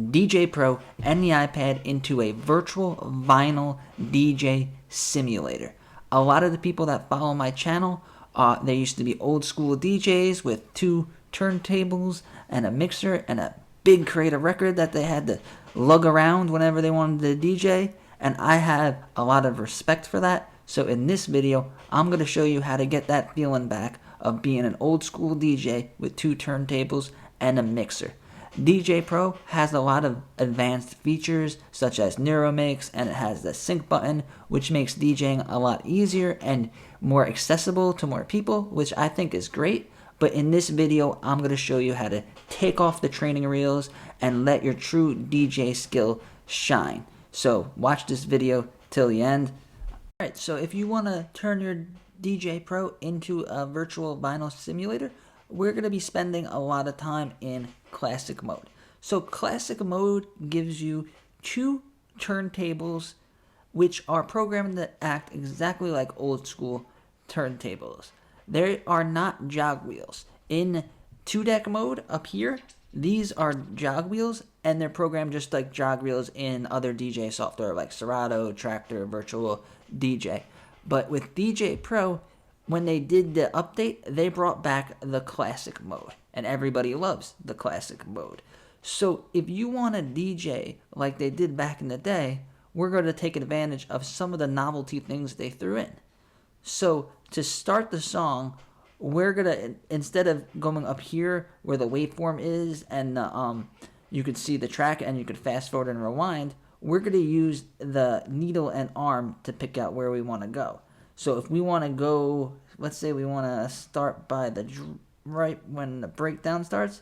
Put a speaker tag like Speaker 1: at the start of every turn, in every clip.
Speaker 1: DJ Pro and the iPad into a virtual vinyl DJ simulator. A lot of the people that follow my channel, they used to be old school DJs with 2 turntables and a mixer and a big crate of record that they had to lug around whenever they wanted to DJ, and I have a lot of respect for that. So in this video, I'm going to show you how to get that feeling back of being an old school DJ with 2 turntables and a mixer. DJ Pro has a lot of advanced features such as NeuroMix, and it has the sync button, which makes DJing a lot easier and more accessible to more people, which I think is great. But in this video, I'm going to show you how to take off the training reels and let your true DJ skill shine. So watch this video till the end. Alright, so if you want to turn your DJ Pro into a virtual vinyl simulator, we're going to be spending a lot of time in classic mode. So classic mode gives you 2 turntables which are programmed to act exactly like old school turntables. They are not jog wheels. In 2-deck mode up here, these are jog wheels, and they're programmed just like jog wheels in other DJ software like Serato, Tractor, Virtual DJ. But with DJ Pro, when they did the update, they brought back the classic mode, and everybody loves the classic mode. So if you want to DJ like they did back in the day, we're going to take advantage of some of the novelty things they threw in. So to start the song, we're going to, instead of going up here where the waveform is and you could see the track and you could fast forward and rewind, we're going to use the needle and arm to pick out where we want to go. So if we want to go, let's say we want to start by right when the breakdown starts,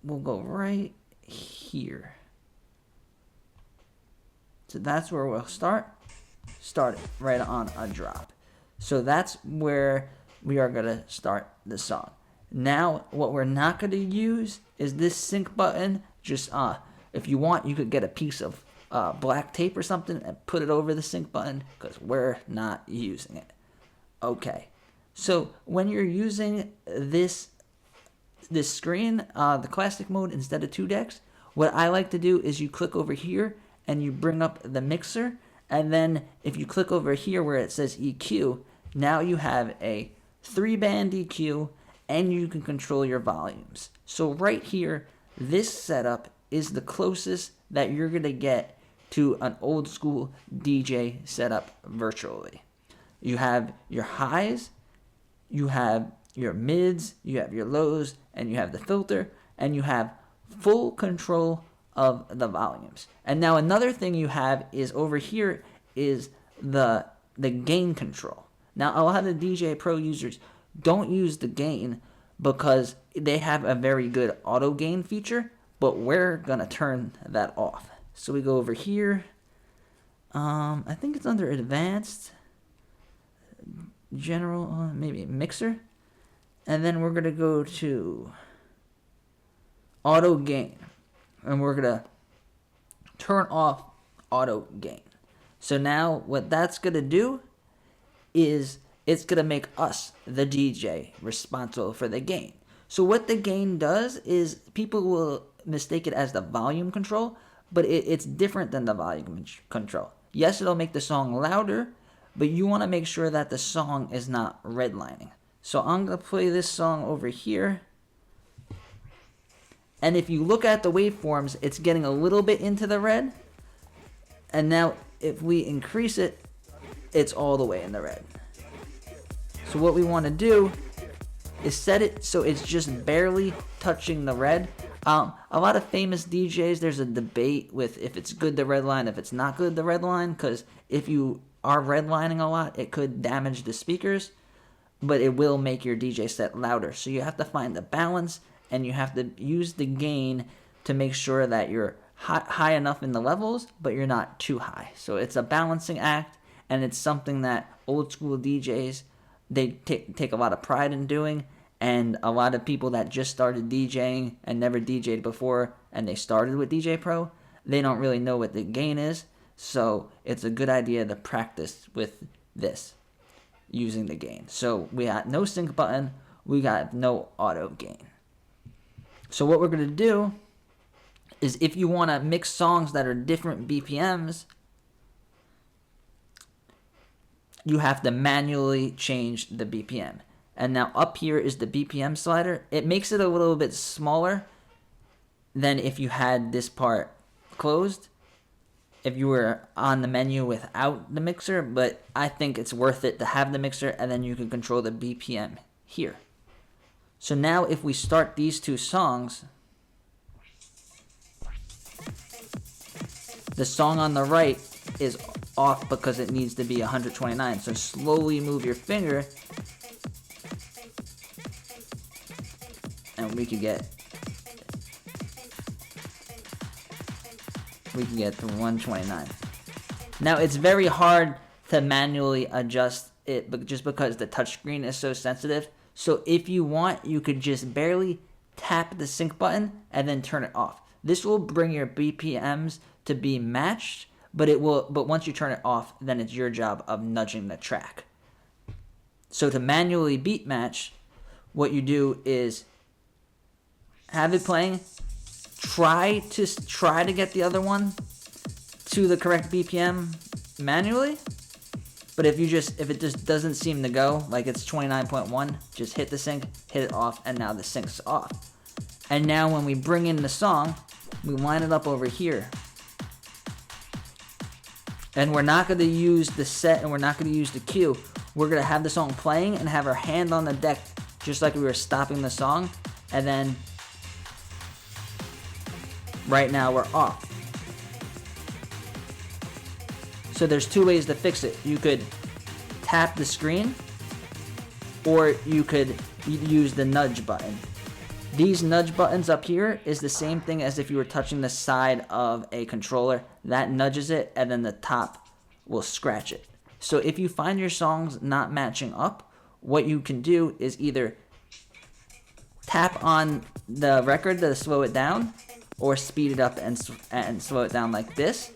Speaker 1: we'll go right here. So that's where we'll start it right on a drop. So that's where we are going to start the song. Now, what we're not going to use is this sync button. Just if you want, you could get a piece of black tape or something and put it over the sync button, because we're not using it. Okay, so when you're using this screen, the classic mode instead of 2 decks, what I like to do is you click over here and you bring up the mixer, and then if you click over here where it says EQ, now you have a 3-band EQ and you can control your volumes. So right here, this setup is the closest that you're going to get to an old school DJ setup virtually. You have your highs, you have your mids, you have your lows, and you have the filter, and you have full control of the volumes. And now another thing you have is over here is the gain control. Now a lot of DJ Pro users don't use the gain because they have a very good auto gain feature, but we're gonna turn that off. So we go over here. I think it's under advanced, general, maybe mixer, and then we're gonna go to auto gain, and we're gonna turn off auto gain. So now what that's gonna do is it's gonna make us, the DJ, responsible for the gain. So what the gain does is people will mistake it as the volume control, but it's different than the volume control. Yes, it'll make the song louder, but you want to make sure that the song is not redlining. So I'm going to play this song over here. And if you look at the waveforms, it's getting a little bit into the red. And now if we increase it, it's all the way in the red. So what we want to do is set it so it's just barely touching the red. A lot of famous DJs, there's a debate with if it's good to redline, if it's not good to redline, because if you are redlining a lot, it could damage the speakers, but it will make your DJ set louder. So you have to find the balance, and you have to use the gain to make sure that you're high enough in the levels, but you're not too high. So it's a balancing act, and it's something that old school DJs, they take a lot of pride in doing. And a lot of people that just started DJing and never DJed before, and they started with DJ Pro, they don't really know what the gain is. So it's a good idea to practice with this, using the gain. So we got no sync button, we got no auto gain. So what we're going to do is if you want to mix songs that are different BPMs, you have to manually change the BPM. And now up here is the BPM slider. It makes it a little bit smaller than if you had this part closed, if you were on the menu without the mixer, but I think it's worth it to have the mixer, and then you can control the BPM here. So now if we start these two songs, the song on the right is off because it needs to be 129. So slowly move your finger and we can get to 129. Now it's very hard to manually adjust it, but just because the touchscreen is so sensitive. So if you want, you could just barely tap the sync button and then turn it off. This will bring your BPMs to be matched, but once you turn it off, then it's your job of nudging the track. So to manually beat match, what you do is have it playing, try to get the other one to the correct BPM manually. But if it just doesn't seem to go, like it's 29.1, just hit the sync, hit it off, and now the sync's off. And now when we bring in the song, we line it up over here. And we're not going to use the set, and we're not going to use the cue. We're going to have the song playing and have our hand on the deck just like we were stopping the song. And then right now we're off. So there's two ways to fix it. You could tap the screen, or you could use the nudge button. These nudge buttons up here is the same thing as if you were touching the side of a controller. That nudges it, and then the top will scratch it. So if you find your songs not matching up, what you can do is either tap on the record to slow it down, or speed it up and slow it down like this.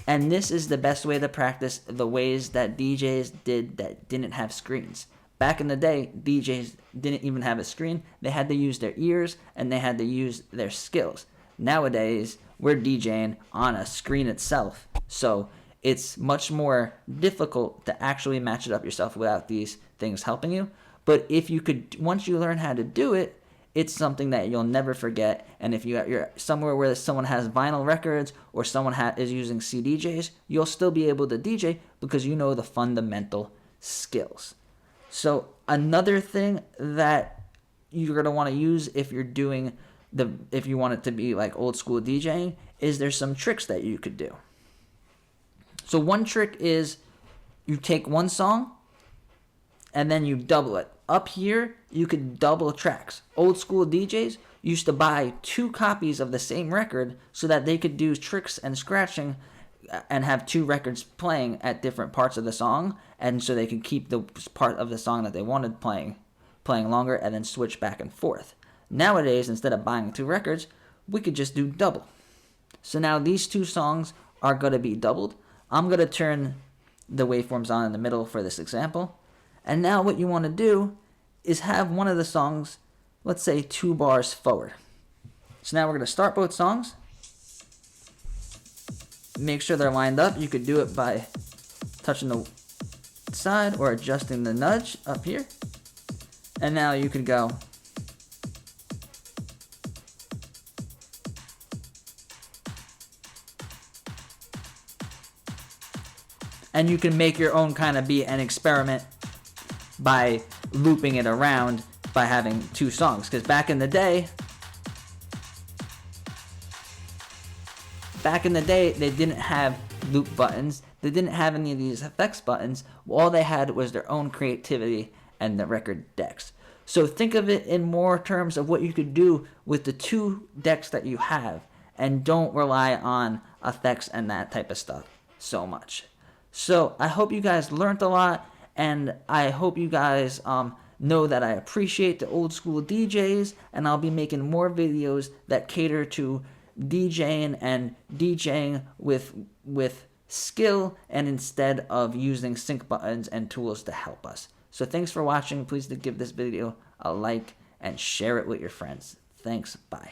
Speaker 1: And this is the best way to practice the ways that DJs did that didn't have screens. Back in the day, DJs didn't even have a screen. They had to use their ears, and they had to use their skills. Nowadays, we're DJing on a screen itself. So it's much more difficult to actually match it up yourself without these things helping you. But if you could, once you learn how to do it, it's something that you'll never forget. And if you're somewhere where someone has vinyl records or someone is using CDJs, you'll still be able to DJ because you know the fundamental skills. So another thing that you're going to want to use if you're doing if you want it to be like old school DJing, is there's some tricks that you could do. So one trick is you take one song and then you double it. Up here, you could double tracks. Old school DJs used to buy 2 copies of the same record so that they could do tricks and scratching and have 2 records playing at different parts of the song, and so they could keep the part of the song that they wanted playing longer and then switch back and forth. Nowadays, instead of buying 2 records, we could just do double. So now these 2 songs are going to be doubled. I'm going to turn the waveforms on in the middle for this example. And now what you want to do is have one of the songs, let's say 2 bars forward. So now we're going to start both songs. Make sure they're lined up. You could do it by touching the side or adjusting the nudge up here. And now you could go. And you can make your own kind of beat and experiment by looping it around by having 2 songs. Because back in the day, they didn't have loop buttons. They didn't have any of these effects buttons. All they had was their own creativity and the record decks. So think of it in more terms of what you could do with the 2 decks that you have, and don't rely on effects and that type of stuff so much. So I hope you guys learned a lot, and I hope you guys know that I appreciate the old school DJs, and I'll be making more videos that cater to DJing and DJing with skill, and instead of using sync buttons and tools to help us. So thanks for watching. Please do give this video a like and share it with your friends. Thanks. Bye.